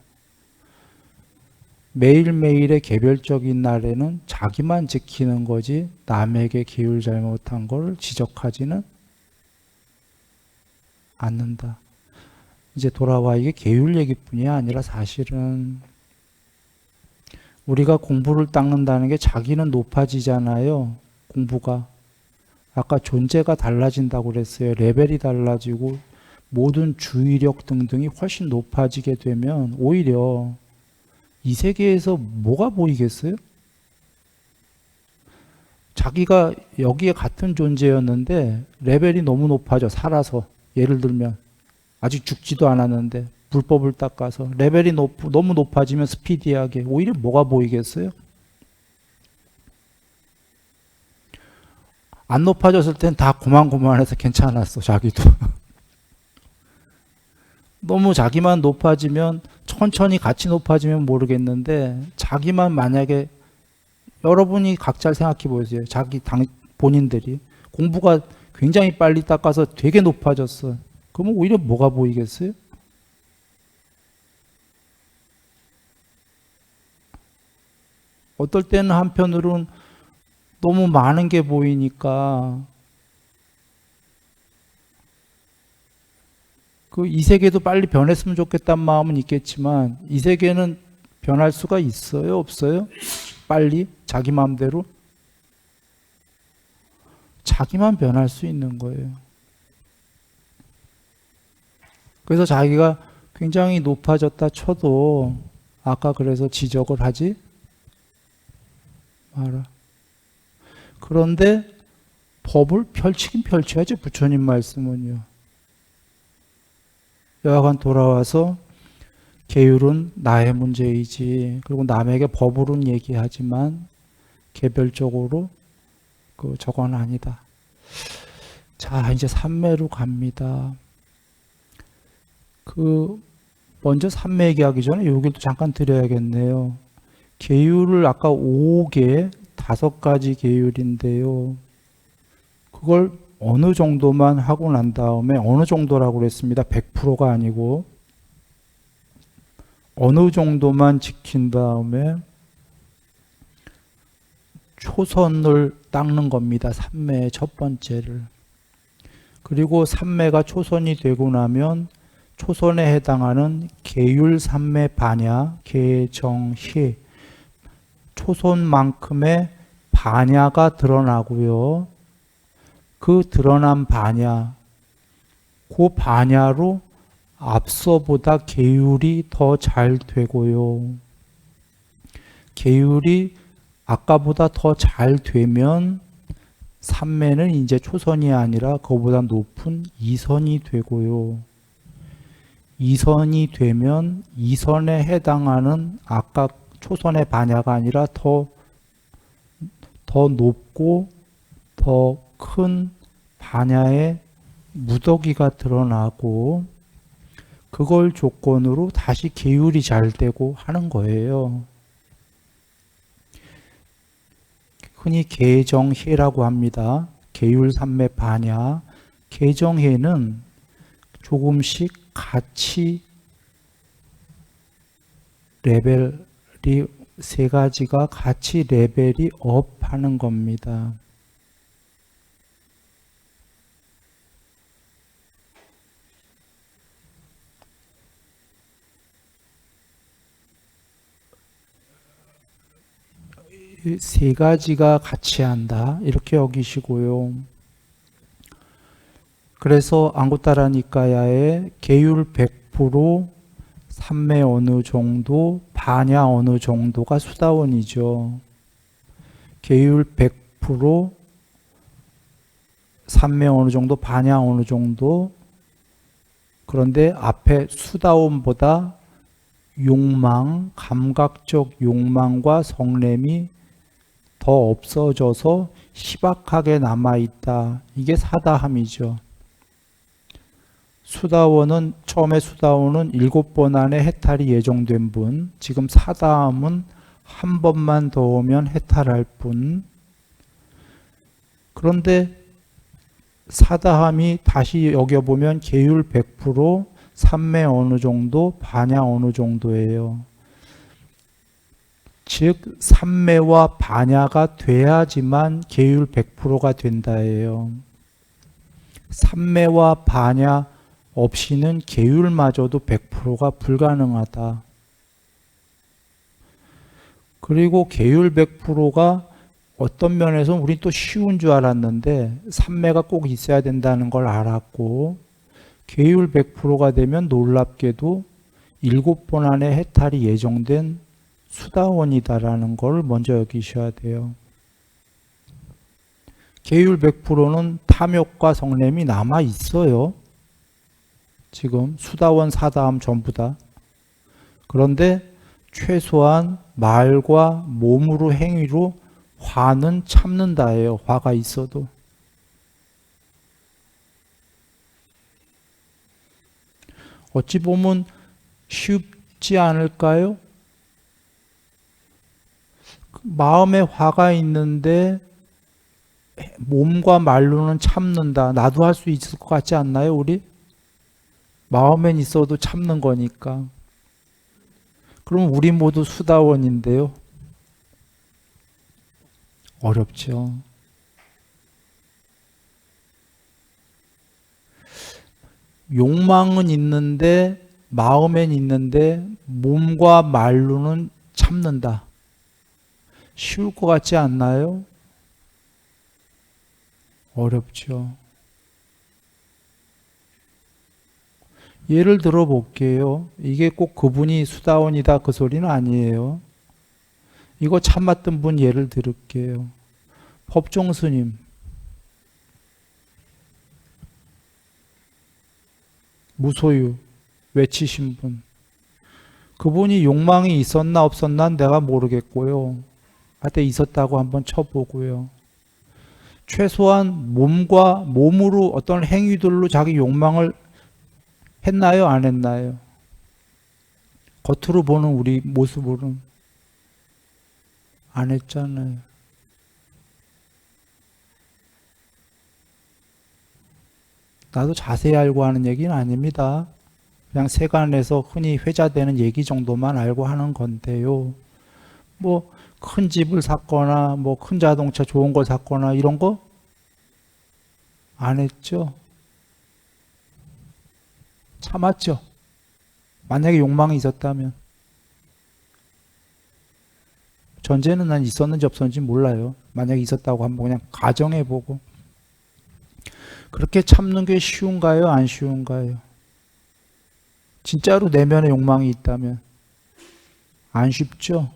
Speaker 1: 매일매일의 개별적인 날에는 자기만 지키는 거지 남에게 계율 잘못한 걸 지적하지는 않는다. 이제 돌아와 이게 계율 얘기뿐이 아니라 사실은 우리가 공부를 닦는다는 게 자기는 높아지잖아요. 공부가. 아까 존재가 달라진다고 그랬어요. 레벨이 달라지고 모든 주의력 등등이 훨씬 높아지게 되면 오히려 이 세계에서 뭐가 보이겠어요? 자기가 여기에 같은 존재였는데 레벨이 너무 높아져. 살아서. 예를 들면 아직 죽지도 않았는데 불법을 닦아서 레벨이 너무 높아지면 스피디하게 오히려 뭐가 보이겠어요? 안 높아졌을 땐 다 고만고만해서 괜찮았어. 자기도. 너무 자기만 높아지면 천천히 같이 높아지면 모르겠는데 자기만 만약에 여러분이 각자 생각해 보세요. 본인들이 공부가 굉장히 빨리 닦아서 되게 높아졌어. 그러면 오히려 뭐가 보이겠어요? 어떨 때는 한편으로는 너무 많은 게 보이니까 이 세계도 빨리 변했으면 좋겠다는 마음은 있겠지만 이 세계는 변할 수가 있어요? 없어요? 빨리? 자기 마음대로? 자기만 변할 수 있는 거예요. 그래서 자기가 굉장히 높아졌다 쳐도 아까 그래서 지적을 하지 마라. 그런데 법을 펼치긴 펼쳐야지. 부처님 말씀은요. 여하간 돌아와서 계율은 나의 문제이지. 그리고 남에게 법으로는 얘기하지만 개별적으로 저건 아니다. 자, 이제 삼매로 갑니다. 먼저 삼매 얘기하기 전에 요 얘기도 잠깐 드려야겠네요. 계율을 아까 5개, 5가지 계율인데요. 그걸 어느 정도만 하고 난 다음에 어느 정도라고 그랬습니다. 100%가 아니고 어느 정도만 지킨 다음에 초선을 닦는 겁니다. 삼매의 첫 번째를. 그리고 삼매가 초선이 되고 나면 초선에 해당하는 계율 삼매 반야, 계정희 초선만큼의 반야가 드러나고요. 그 드러난 반야, 그 반야로 앞서보다 계율이 더 잘 되고요. 계율이 아까보다 더 잘 되면 삼매는 이제 초선이 아니라 그보다 높은 이선이 되고요. 이선이 되면 이선에 해당하는 아까 초선의 반야가 아니라 더 높고 더 큰 반야의 무더기가 드러나고 그걸 조건으로 다시 계율이 잘 되고 하는 거예요. 흔히 계정해라고 합니다. 계율 삼매 반야. 계정해는 조금씩 같이 레벨이 3가지가 같이 레벨이 업 하는 겁니다. 이 3가지가 같이 한다. 이렇게 여기시고요. 그래서 앙구타라 니까야의 계율 100%, 삼매 어느 정도, 반야 어느 정도가 수다원이죠. 계율 100%, 삼매 어느 정도, 반야 어느 정도. 그런데 앞에 수다원보다 욕망, 감각적 욕망과 성냄이 더 없어져서 희박하게 남아있다. 이게 사다함이죠. 처음에 수다원은 7번 안에 해탈이 예정된 분, 지금 사다함은 한 번만 더 오면 해탈할 분. 그런데 사다함이 다시 여겨보면 계율 100%, 삼매 어느 정도, 반야 어느 정도예요. 즉 삼매와 반야가 돼야지만 계율 100%가 된다예요. 삼매와 반야 없이는 계율마저도 100%가 불가능하다. 그리고 계율 100%가 어떤 면에서 우린 또 쉬운 줄 알았는데 삼매가 꼭 있어야 된다는 걸 알았고, 계율 100%가 되면 놀랍게도 7번 안에 해탈이 예정된 수다원이다라는 걸 먼저 여기셔야 돼요. 계율 100%는 탐욕과 성냄이 남아 있어요. 지금 수다원 사다함 전부 다. 그런데 최소한 말과 몸으로 행위로 화는 참는다예요. 화가 있어도. 어찌 보면 쉽지 않을까요? 마음에 화가 있는데 몸과 말로는 참는다. 나도 할 수 있을 것 같지 않나요, 우리? 마음엔 있어도 참는 거니까. 그럼 우리 모두 수다원인데요. 어렵죠. 욕망은 있는데, 마음엔 있는데, 몸과 말로는 참는다. 쉬울 것 같지 않나요? 어렵죠. 예를 들어 볼게요. 이게 꼭 그분이 수다원이다 그 소리는 아니에요. 이거 참았던 분 예를 들을게요. 법정 스님. 무소유 외치신 분. 그분이 욕망이 있었나 없었나 내가 모르겠고요. 하여튼 있었다고 한번 쳐보고요. 최소한 몸으로 어떤 행위들로 자기 욕망을 했나요? 안 했나요? 겉으로 보는 우리 모습으로는 안 했잖아요. 나도 자세히 알고 하는 얘기는 아닙니다. 그냥 세간에서 흔히 회자되는 얘기 정도만 알고 하는 건데요. 뭐 큰 집을 샀거나 뭐 큰 자동차 좋은 걸 샀거나 이런 거 안 했죠. 참았죠. 만약에 욕망이 있었다면. 전제는 난 있었는지 없었는지 몰라요. 만약에 있었다고 한번 그냥 가정해보고. 그렇게 참는 게 쉬운가요? 안 쉬운가요? 진짜로 내면에 욕망이 있다면 안 쉽죠?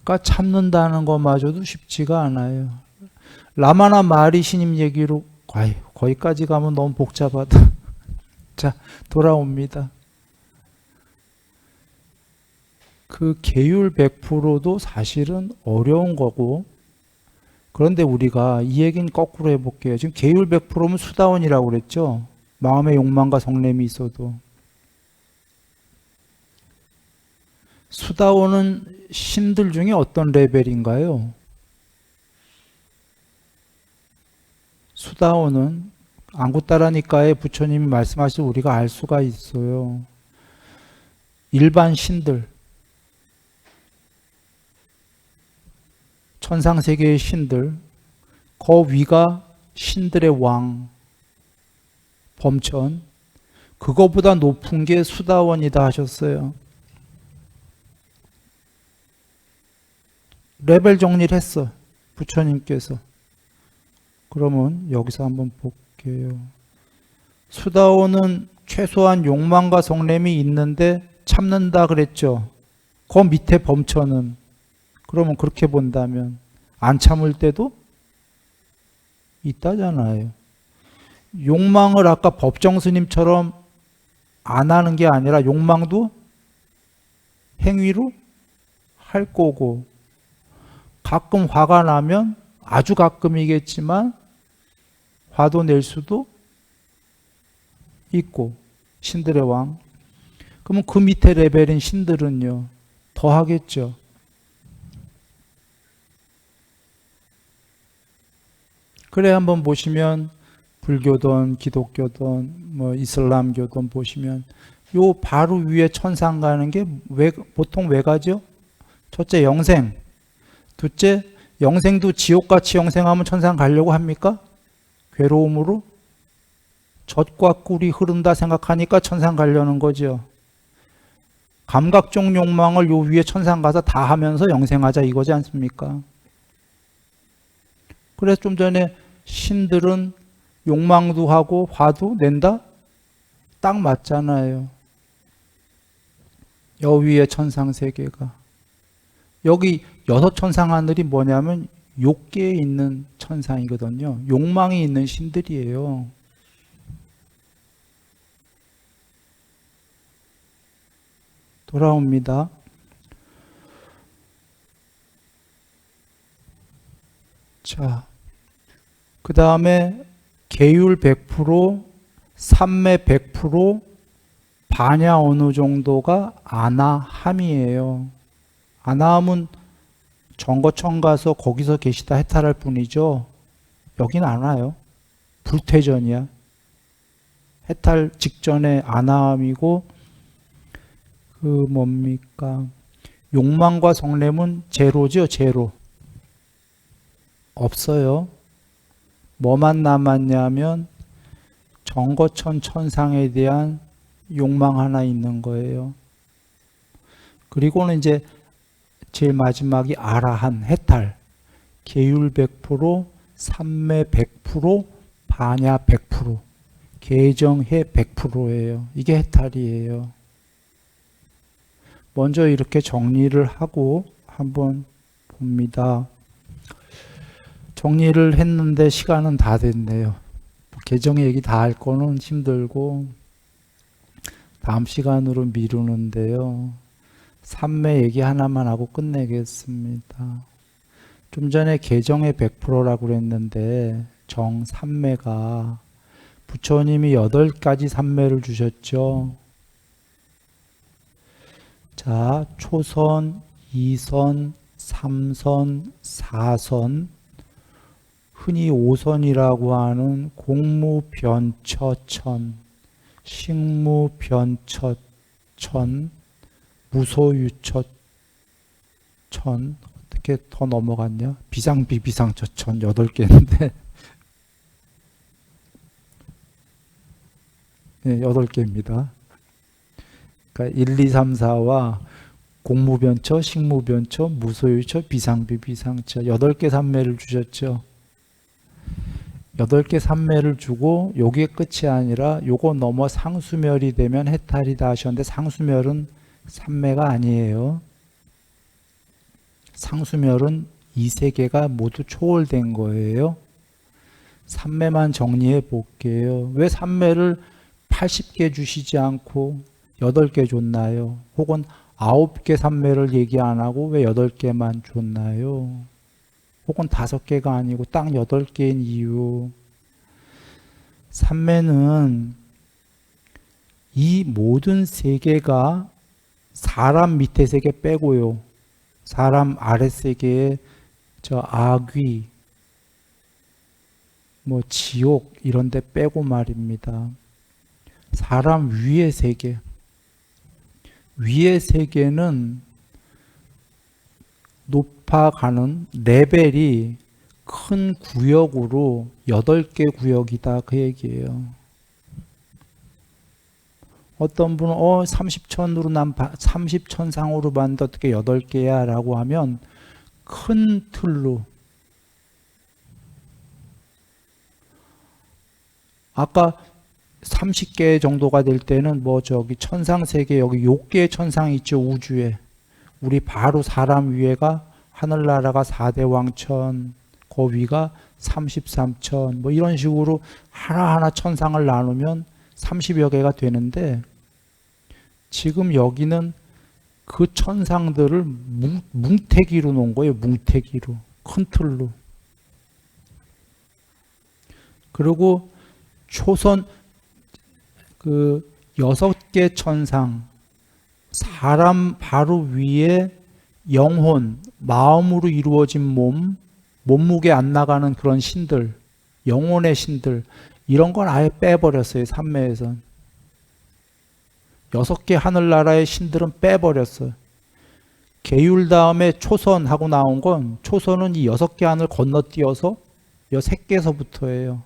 Speaker 1: 그러니까 참는다는 것마저도 쉽지가 않아요. 라마나 마리 스님 얘기로 거기까지 가면 너무 복잡하다. 자, 돌아옵니다. 그 계율 100%도 사실은 어려운 거고, 그런데 우리가 이 얘기는 거꾸로 해볼게요. 지금 계율 100%면 수다원이라고 그랬죠? 마음의 욕망과 성냄이 있어도. 수다원은 신들 중에 어떤 레벨인가요? 수다원은 안구따라니까에 부처님이 말씀하신 우리가 알 수가 있어요. 일반 신들, 천상세계의 신들, 그 위가 신들의 왕, 범천, 그거보다 높은 게 수다원이다 하셨어요. 레벨 정리를 했어, 부처님께서. 그러면 여기서 한번 볼게요. 수다원은 최소한 욕망과 성냄이 있는데 참는다 그랬죠. 그 밑에 범천은, 그러면 그렇게 본다면 안 참을 때도 있다잖아요. 욕망을 아까 법정 스님처럼 안 하는 게 아니라 욕망도 행위로 할 거고, 가끔 화가 나면 아주 가끔이겠지만 화도 낼 수도 있고, 신들의 왕. 그러면 그 밑에 레벨인 신들은요, 더 하겠죠. 그래 한번 보시면 불교든 기독교든 뭐 이슬람교든 보시면 요 바로 위에 천상 가는 게 보통 왜 가죠? 첫째 영생, 둘째 영생도 지옥같이 영생하면 천상 가려고 합니까? 괴로움으로 젖과 꿀이 흐른다 생각하니까 천상 가려는 거죠. 감각적 욕망을 요 위에 천상 가서 다 하면서 영생하자 이거지 않습니까? 그래서 좀 전에 신들은 욕망도 하고 화도 낸다? 딱 맞잖아요. 여 위에 천상세계가. 여기 여섯 천상 하늘이 뭐냐면 욕계에 있는 천상이거든요. 욕망이 있는 신들이에요. 돌아옵니다. 자, 그 다음에 계율 100%, 삼매 100%, 반야 어느 정도가 아나함이에요. 아나함은 정거천 가서 거기서 계시다 해탈할 뿐이죠. 여긴 안 와요. 불퇴전이야. 해탈 직전에 아나함이고, 그 뭡니까? 욕망과 성냄은 제로죠, 제로. 없어요. 뭐만 남았냐면 정거천 천상에 대한 욕망 하나 있는 거예요. 그리고는 이제 제일 마지막이 아라한, 해탈. 계율 100%, 삼매 100%, 반야 100%, 개정해 100%예요. 이게 해탈이에요. 먼저 이렇게 정리를 하고 한번 봅니다. 정리를 했는데 시간은 다 됐네요. 개정 얘기 다 할 거는 힘들고 다음 시간으로 미루는데요. 삼매 얘기 하나만 하고 끝내겠습니다. 좀 전에 개정의 100%라고 그랬는데 정삼매가 부처님이 8가지 삼매를 주셨죠. 자, 초선, 2선, 3선, 4선, 흔히 5선이라고 하는 공무변처천, 식무변처천, 무소유처천, 어떻게 더 넘어갔냐? 비상비비상처천 8개인데 네, 8개입니다. 그러니까 1, 2, 3, 4와 공무변처, 식무변처, 무소유처, 비상비비상처 8개 삼매를 주셨죠. 8개 삼매를 주고 요게 끝이 아니라 요거 넘어 상수멸이 되면 해탈이다 하셨는데 상수멸은 삼매가 아니에요. 상수멸은 이 세계가 모두 초월된 거예요. 삼매만 정리해 볼게요. 왜 삼매를 80개 주시지 않고 8개 줬나요? 혹은 9개 삼매를 얘기 안 하고 왜 8개만 줬나요? 혹은 5개가 아니고 딱 8개인 이유. 삼매는 이 모든 세계가 사람 밑에 세계 빼고요. 사람 아래 세계에 저 악귀, 뭐 지옥 이런 데 빼고 말입니다. 사람 위의 세계. 위의 세계는 높아가는 레벨이 큰 구역으로 8개 구역이다 그 얘기예요. 어떤 분은 30천으로 난 30천상으로 봤는데 어떻게 8개야 라고 하면 큰 틀로 아까 30개 정도가 될 때는 뭐 저기 천상 세계 여기 6개의 천상이 있죠. 우주에. 우리 바로 사람 위에가 하늘나라가 4대 왕천, 그 위가 33천, 뭐 이런 식으로 하나하나 천상을 나누면 30여 개가 되는데 지금 여기는 그 천상들을 뭉태기로 놓은 거예요. 뭉태기로. 큰 틀로. 그리고 초선 그 6개 천상, 사람 바로 위에 영혼, 마음으로 이루어진 몸, 몸무게 안 나가는 그런 신들, 영혼의 신들, 이런 건 아예 빼버렸어요. 삼매에선. 6개 하늘나라의 신들은 빼버렸어요. 계율 다음에 초선하고 나온 건 초선은 이 6개 하늘 건너뛰어서 이 새끼에서부터예요.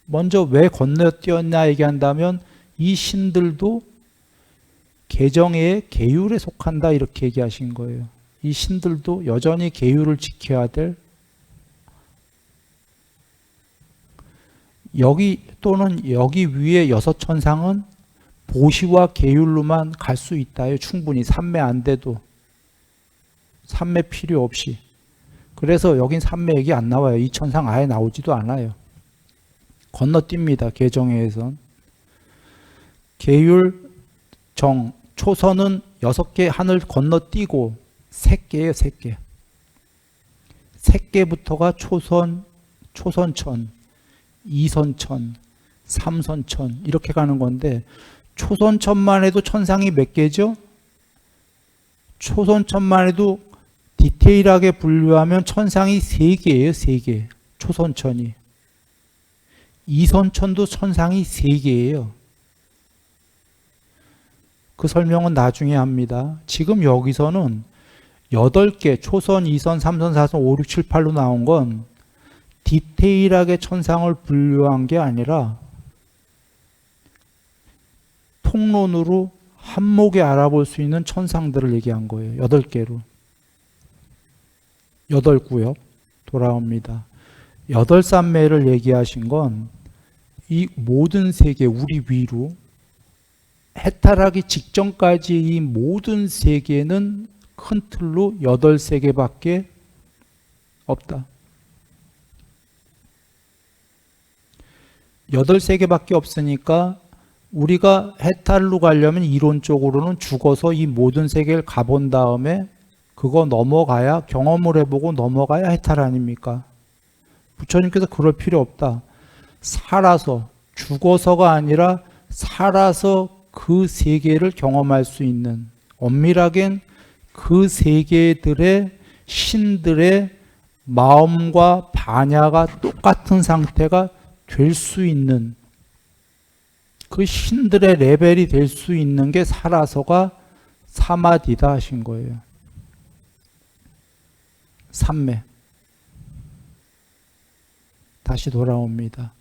Speaker 1: 먼저 왜 건너뛰었냐 얘기한다면 이 신들도 계정의 계율에 속한다 이렇게 얘기하신 거예요. 이 신들도 여전히 계율을 지켜야 될 여기 또는 여기 위에 6천상은 보시와 계율로만 갈 수 있다요. 충분히 삼매 안 돼도. 삼매 필요 없이. 그래서 여긴 삼매 얘기 안 나와요. 이 천상 아예 나오지도 않아요. 건너뜁니다. 계정에선. 계율, 정, 초선은 6개 하늘 건너뛰고 3개예요. 3개. 3개부터가 초선, 초선천, 2선천, 3선천 이렇게 가는 건데 초선천만 해도 천상이 몇 개죠? 초선천만 해도 디테일하게 분류하면 천상이 3개예요. 3개. 초선천이. 2선천도 천상이 3개예요. 그 설명은 나중에 합니다. 지금 여기서는 8개, 초선, 2선, 3선, 4선, 5, 6, 7, 8로 나온 건 디테일하게 천상을 분류한 게 아니라 통론으로 한목에 알아볼 수 있는 천상들을 얘기한 거예요. 8개로. 8구역 돌아옵니다. 8산매를 얘기하신 건 이 모든 세계, 우리 위로 해탈하기 직전까지 이 모든 세계는 큰 틀로 8세계밖에 없다. 8세계밖에 없으니까 우리가 해탈로 가려면 이론적으로는 죽어서 이 모든 세계를 가본 다음에 그거 넘어가야, 경험을 해보고 넘어가야 해탈 아닙니까? 부처님께서 그럴 필요 없다. 살아서, 죽어서가 아니라 살아서 그 세계를 경험할 수 있는, 엄밀하겐 그 세계들의 신들의 마음과 반야가 똑같은 상태가 될 수 있는, 그 신들의 레벨이 될 수 있는 게 살아서가 사마디다 하신 거예요. 삼매. 다시 돌아옵니다.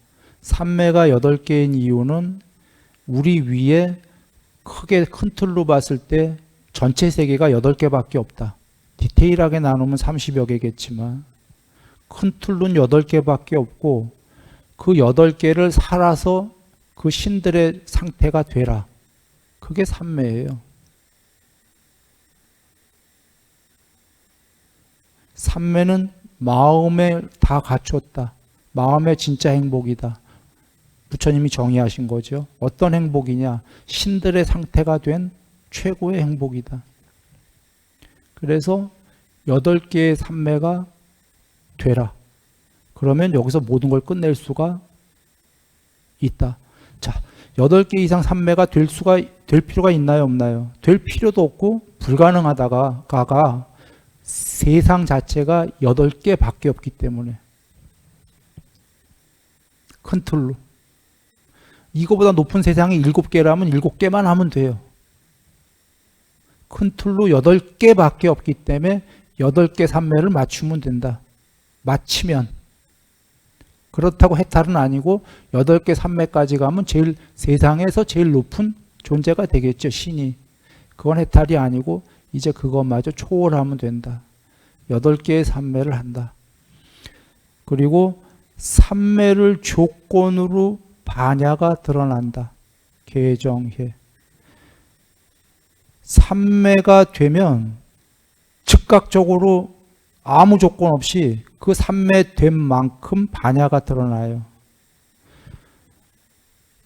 Speaker 1: 삼매가 8개인 이유는 우리 위에 크게 큰 틀로 봤을 때 전체 세계가 8개밖에 없다. 디테일하게 나누면 30여 개겠지만 큰 틀로는 8개밖에 없고 그 8개를 살아서 그 신들의 상태가 되라. 그게 삼매예요. 삼매는 마음에 다 갖췄다. 마음의 진짜 행복이다. 부처님이 정의하신 거죠. 어떤 행복이냐? 신들의 상태가 된 최고의 행복이다. 그래서 8개의 삼매가 되라. 그러면 여기서 모든 걸 끝낼 수가 있다. 자, 8개 이상 삼매가 될 필요가 있나요, 없나요? 될 필요도 없고 불가능하다가 세상 자체가 8개밖에 없기 때문에 큰 틀로. 이거보다 높은 세상이 7개라면 7개만 하면 돼요. 큰 틀로 8개밖에 없기 때문에 8개 삼매를 맞추면 된다. 맞추면. 그렇다고 해탈은 아니고 8개 삼매까지 가면 세상에서 제일 높은 존재가 되겠죠. 신이. 그건 해탈이 아니고 이제 그것마저 초월하면 된다. 8개의 삼매를 한다. 그리고 삼매를 조건으로 반야가 드러난다. 개정해. 삼매가 되면 즉각적으로 아무 조건 없이 그 삼매된 만큼 반야가 드러나요.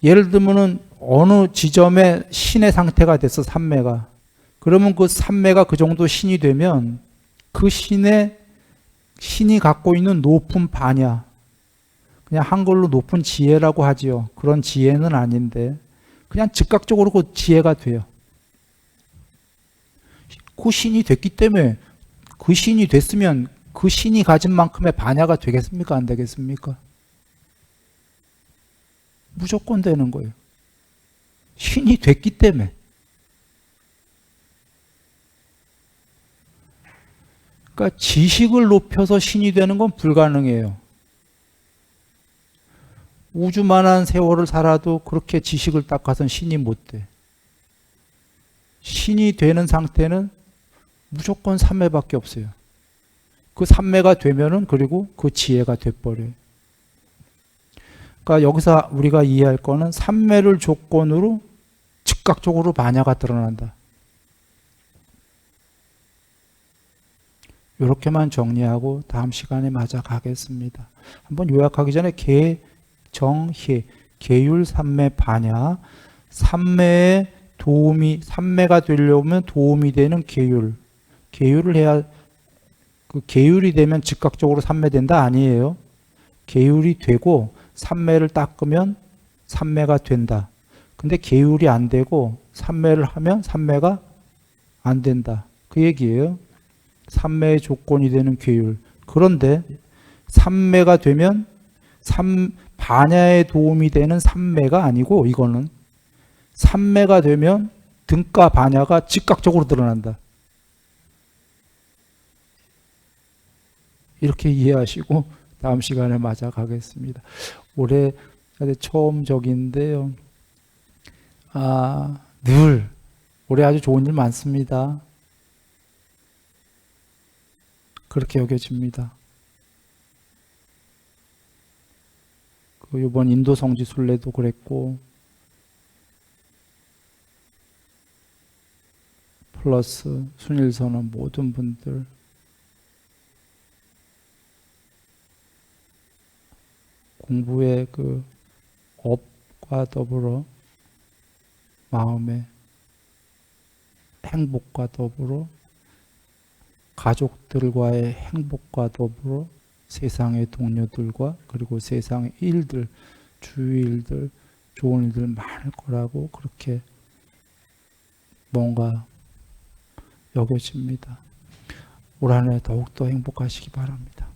Speaker 1: 예를 들면은 어느 지점에 신의 상태가 됐어, 삼매가. 그러면 그 삼매가 그 정도 신이 되면 그 신이 갖고 있는 높은 반야, 그냥 한글로 높은 지혜라고 하지요. 그런 지혜는 아닌데 그냥 즉각적으로 그 지혜가 돼요. 그 신이 됐기 때문에 그 신이 됐으면 그 신이 가진 만큼의 반야가 되겠습니까? 안 되겠습니까? 무조건 되는 거예요. 신이 됐기 때문에. 그러니까 지식을 높여서 신이 되는 건 불가능해요. 우주만한 세월을 살아도 그렇게 지식을 닦아서는 신이 못 돼. 신이 되는 상태는 무조건 삼매밖에 없어요. 그 삼매가 되면은 그리고 그 지혜가 돼버려요. 그러니까 여기서 우리가 이해할 거는 삼매를 조건으로 즉각적으로 반야가 드러난다. 이렇게만 정리하고 다음 시간에 맞아 가겠습니다. 한번 요약하기 전에 개정희, 계율, 삼매, 반야, 삼매에 도움이, 삼매가 되려면 도움이 되는 계율, 계율을 해야, 그 계율이 되면 즉각적으로 삼매된다 아니에요. 계율이 되고 삼매를 닦으면 삼매가 된다. 근데 계율이 안 되고 삼매를 하면 삼매가 안 된다. 그 얘기예요. 삼매의 조건이 되는 계율. 그런데 삼매가 되면 반야에 도움이 되는 삼매가 아니고, 이거는 삼매가 되면 등가 반야가 즉각적으로 드러난다. 이렇게 이해하시고 다음 시간에 맞아 가겠습니다. 올해 처음적인데요. 늘 올해 아주 좋은 일 많습니다. 그렇게 여겨집니다. 이번 인도 성지 순례도 그랬고, 플러스 순일선언 모든 분들, 공부의 그 업과 더불어 마음의 행복과 더불어 가족들과의 행복과 더불어 세상의 동료들과 그리고 세상의 일들, 주위 일들, 좋은 일들 많을 거라고 그렇게 뭔가 여겨집니다. 올 한 해 더욱더 행복하시기 바랍니다.